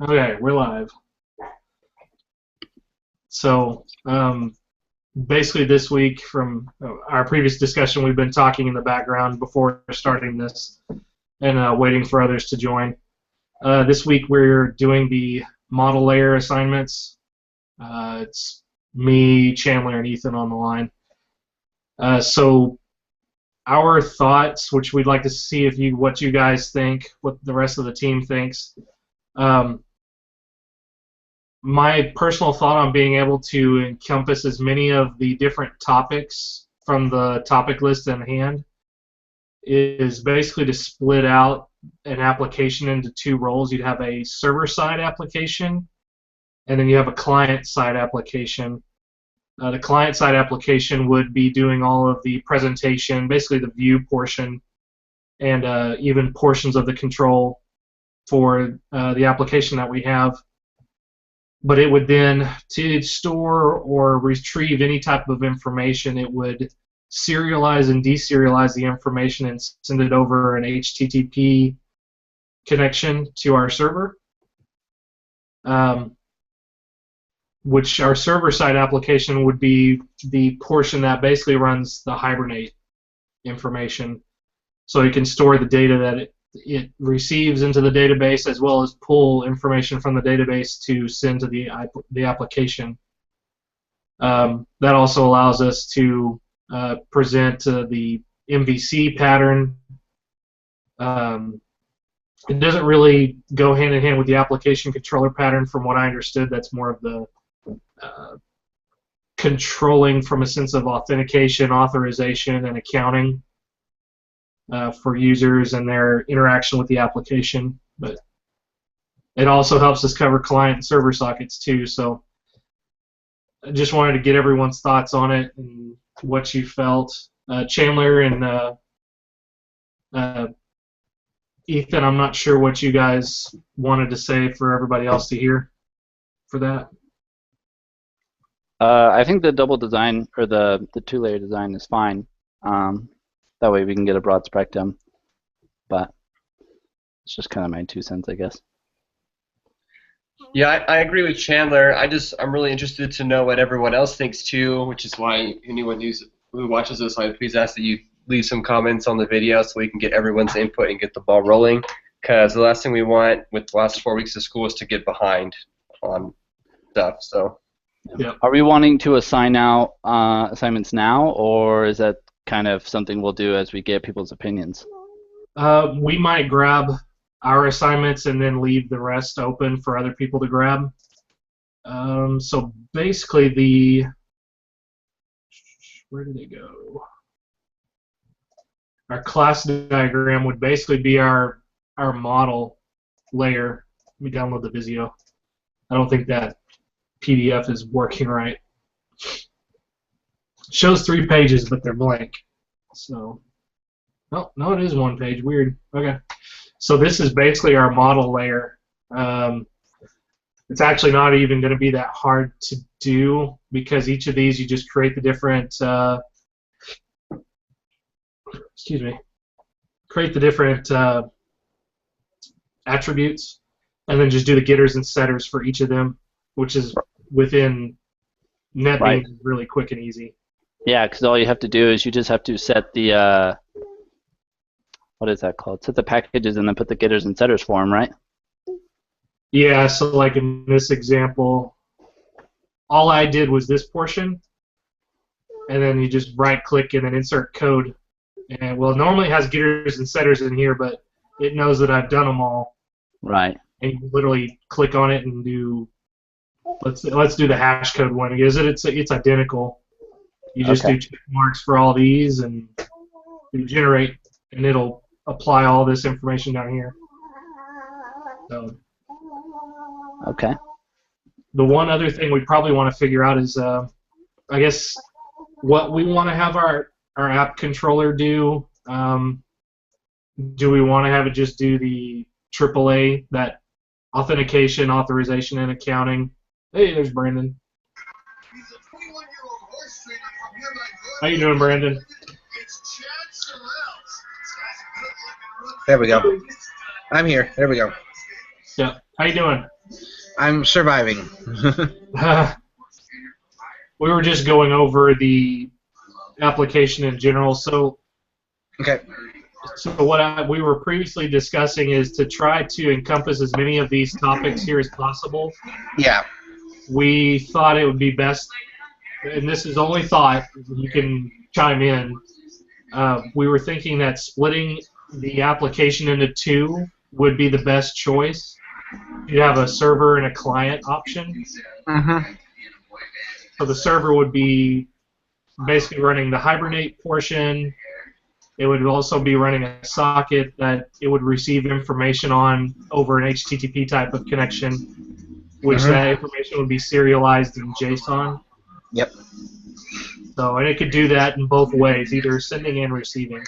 Okay, we're live. So, basically this week from our previous discussion, we've been talking in the background before starting this and waiting for others to join. This week we're doing the model layer assignments. It's me, Chandler, and Ethan on the line. So our thoughts, which we'd like to see what you guys think, what the rest of the team thinks. My personal thought on being able to encompass as many of the different topics from the topic list in hand is basically to split out an application into two roles. You'd have a server-side application, and then you have a client-side application. The client-side application would be doing all of the presentation, basically the view portion, and even portions of the control for the application that we have. But it would then, to store or retrieve any type of information, it would serialize and deserialize the information and send it over an HTTP connection to our server, which our server-side application would be the portion that basically runs the Hibernate information. So it can store the data that it receives into the database, as well as pull information from the database to send to the application. That also allows us to present the MVC pattern. It doesn't really go hand in hand with the application controller pattern, from what I understood. That's more of the controlling from a sense of authentication, authorization, and accounting for users and their interaction with the application. But it also helps us cover client and server sockets too. So I just wanted to get everyone's thoughts on it and what you felt. Chandler and Ethan, I'm not sure what you guys wanted to say for everybody else to hear for that. I think the double design, or the two-layer design, is fine. That way we can get a broad spectrum, but it's just kind of my 2 cents, I guess. Yeah, I agree with Chandler. I'm really interested to know what everyone else thinks too, which is why anyone who watches this, I please ask that you leave some comments on the video so we can get everyone's input and get the ball rolling. Because the last thing we want with the last 4 weeks of school is to get behind on stuff. So. Yep. Are we wanting to assign out assignments now, or is that kind of something we'll do as we get people's opinions? We might grab our assignments and then leave the rest open for other people to grab. So basically where did it go? Our class diagram would basically be our model layer. Let me download the Visio. I don't think that PDF is working right. It shows 3 pages, but they're blank. So, no, it is 1 page. Weird. Okay. So this is basically our model layer. It's actually not even going to be that hard to do, because each of these you just create the different attributes, and then just do the getters and setters for each of them, which is within NetBeans. Right. Really quick and easy. Yeah, because all you have to do is you just have to set the what is that called? Set the packages and then put the getters and setters for them, right? Yeah. So like in this example, all I did was this portion, and then you just right-click and then insert code. And well, normally it has getters and setters in here, but it knows that I've done them all. Right. And you literally click on it and do. Let's do the hash code one. It's identical. You just do check marks for all these and you generate, and it'll apply all this information down here. So. Okay. The one other thing we probably want to figure out is, I guess, what we want to have our app controller do. Do we want to have it just do the AAA, that authentication, authorization, and accounting? Hey, there's Brandon. How you doing, Brandon? There we go. I'm here. There we go. Yeah. How you doing? I'm surviving. We were just going over the application in general. So Okay. what we were previously discussing is to try to encompass as many of these topics here as possible. Yeah. We thought it would be best, and this is only thought, you can chime in. We were thinking that splitting the application into two would be the best choice. You'd have a server and a client option. Mm-hmm. So the server would be basically running the Hibernate portion. It would also be running a socket that it would receive information on over an HTTP type of connection, which that information would be serialized in JSON. Yep. So, and it could do that in both ways, either sending and receiving.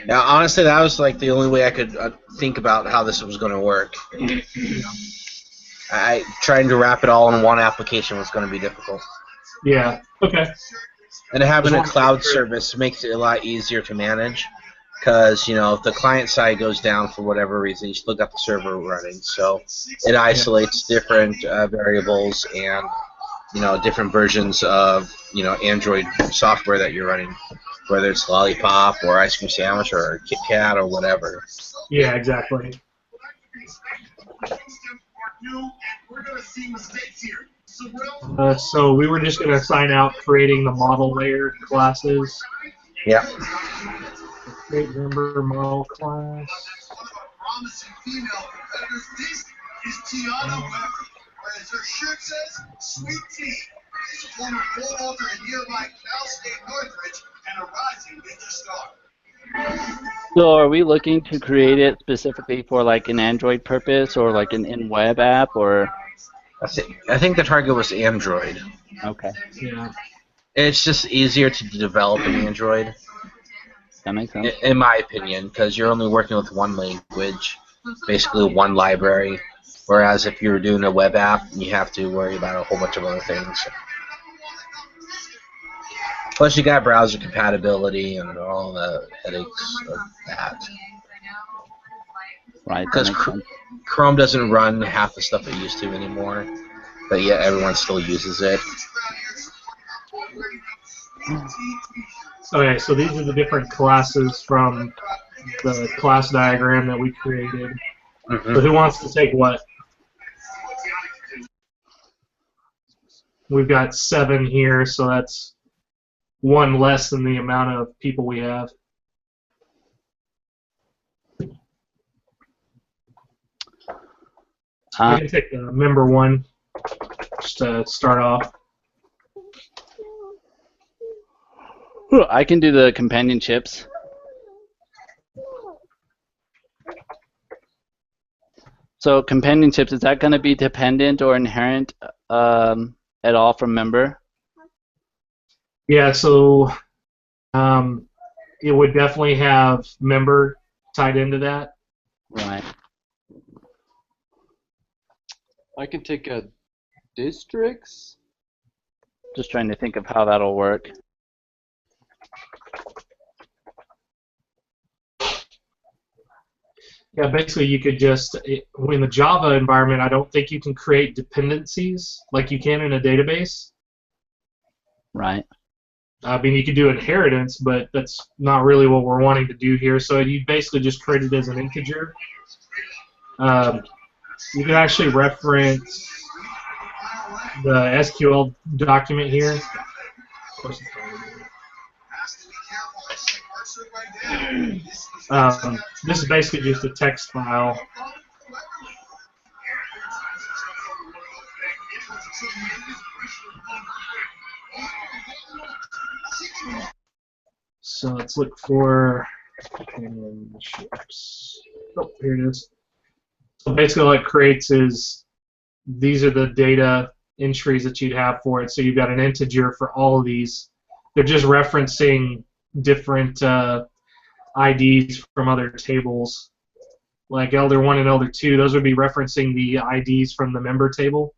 Now, honestly, that was like the only way I could think about how this was going to work. Trying to wrap it all in one application was going to be difficult. Yeah. Okay. And having a cloud service makes it a lot easier to manage, because if the client side goes down for whatever reason, you still got the server running. So it isolates different variables and different versions of Android software that you're running, whether it's Lollipop or Ice Cream Sandwich or Kit Kat or whatever. Yeah, exactly. So we were just going to sign out creating the model layer classes. Yeah. Create member model class. As her shirt says, Sweet Tea is a former pole vaulter in nearby Cal State Northridge and a rising ninja star. So are we looking to create it specifically for like an Android purpose or like an in-web app or? I think the target was Android. Okay. Yeah. It's just easier to develop in Android. That makes sense. In my opinion, because you're only working with one language, basically one library. Whereas if you're doing a web app, you have to worry about a whole bunch of other things. Plus, you got browser compatibility and all the headaches of that. Right. Because Chrome doesn't run half the stuff it used to anymore, but yet everyone still uses it. Okay, so these are the different classes from the class diagram that we created. So who wants to take what? We've got 7 here, so that's 1 less than the amount of people we have. I can take the member one just to start off. I can do the companionships. So companionships, is that going to be dependent or inherent at all from member? Yeah, so it would definitely have member tied into that. Right. I can take a districts. Just trying to think of how that'll work. Yeah, basically you could just, in the Java environment, I don't think you can create dependencies like you can in a database. Right. I mean, you could do inheritance, but that's not really what we're wanting to do here. So you basically just create it as an integer. You can actually reference the SQL document here. Of course it's this is basically just a text file. So let's look for companionships. Oh, here it is. So basically what it creates is these are the data entries that you'd have for it. So you've got an integer for all of these. They're just referencing different IDs from other tables. Like Elder 1 and Elder 2, those would be referencing the IDs from the member table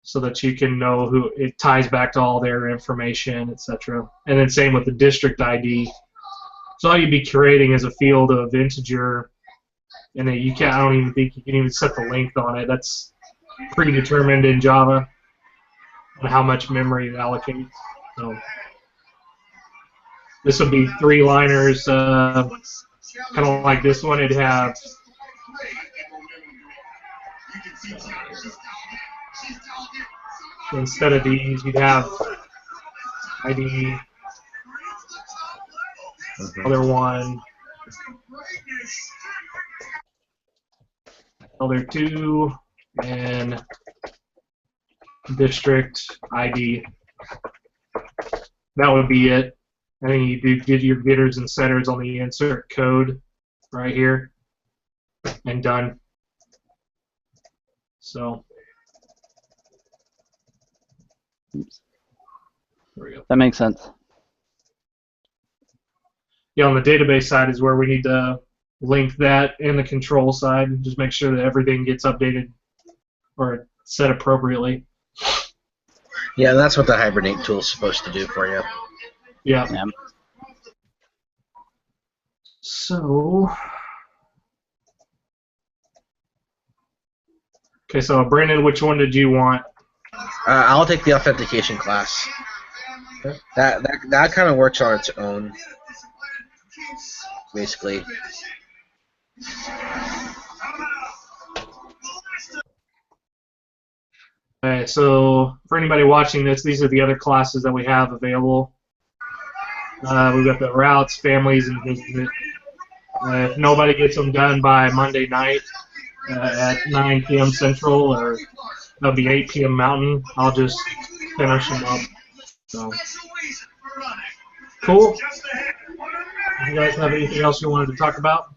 so that you can know who it ties back to all their information, etc. And then same with the district ID. So all you'd be creating is a field of integer and then you can't. I don't even think you can even set the length on it. That's predetermined in Java on how much memory it allocates. So this would be 3-liners, kind of like this one. It'd have instead of these, you'd have ID, other one, other two, and district ID. That would be it. And then you do get your getters and setters on the insert code right here, and done. So there we go. That makes sense. Yeah, on the database side is where we need to link that in the control side and just make sure that everything gets updated or set appropriately. Yeah, that's what the Hibernate tool is supposed to do for you. Yeah. Yeah. So, okay, so Brandon, which one did you want? I'll take the authentication class. Okay. That kind of works on its own, basically. Okay, so for anybody watching this, these are the other classes that we have available. We've got the routes, families, and business. If nobody gets them done by Monday night at 9 p.m. Central, or that'll be 8 p.m. Mountain, I'll just finish them up. So, cool. You guys have anything else you wanted to talk about?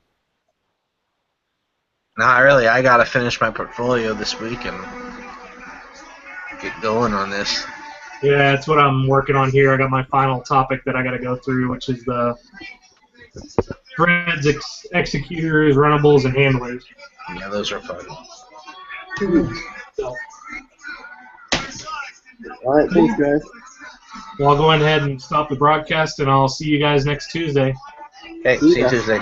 Not really. I gotta finish my portfolio this week and get going on this. Yeah, that's what I'm working on here. I got my final topic that I got to go through, which is the threads, executors, runnables, and handlers. Yeah, those are fun. So, All right, thanks, guys. well, I'll go ahead and stop the broadcast, and I'll see you guys next Tuesday. Okay, see you Tuesday.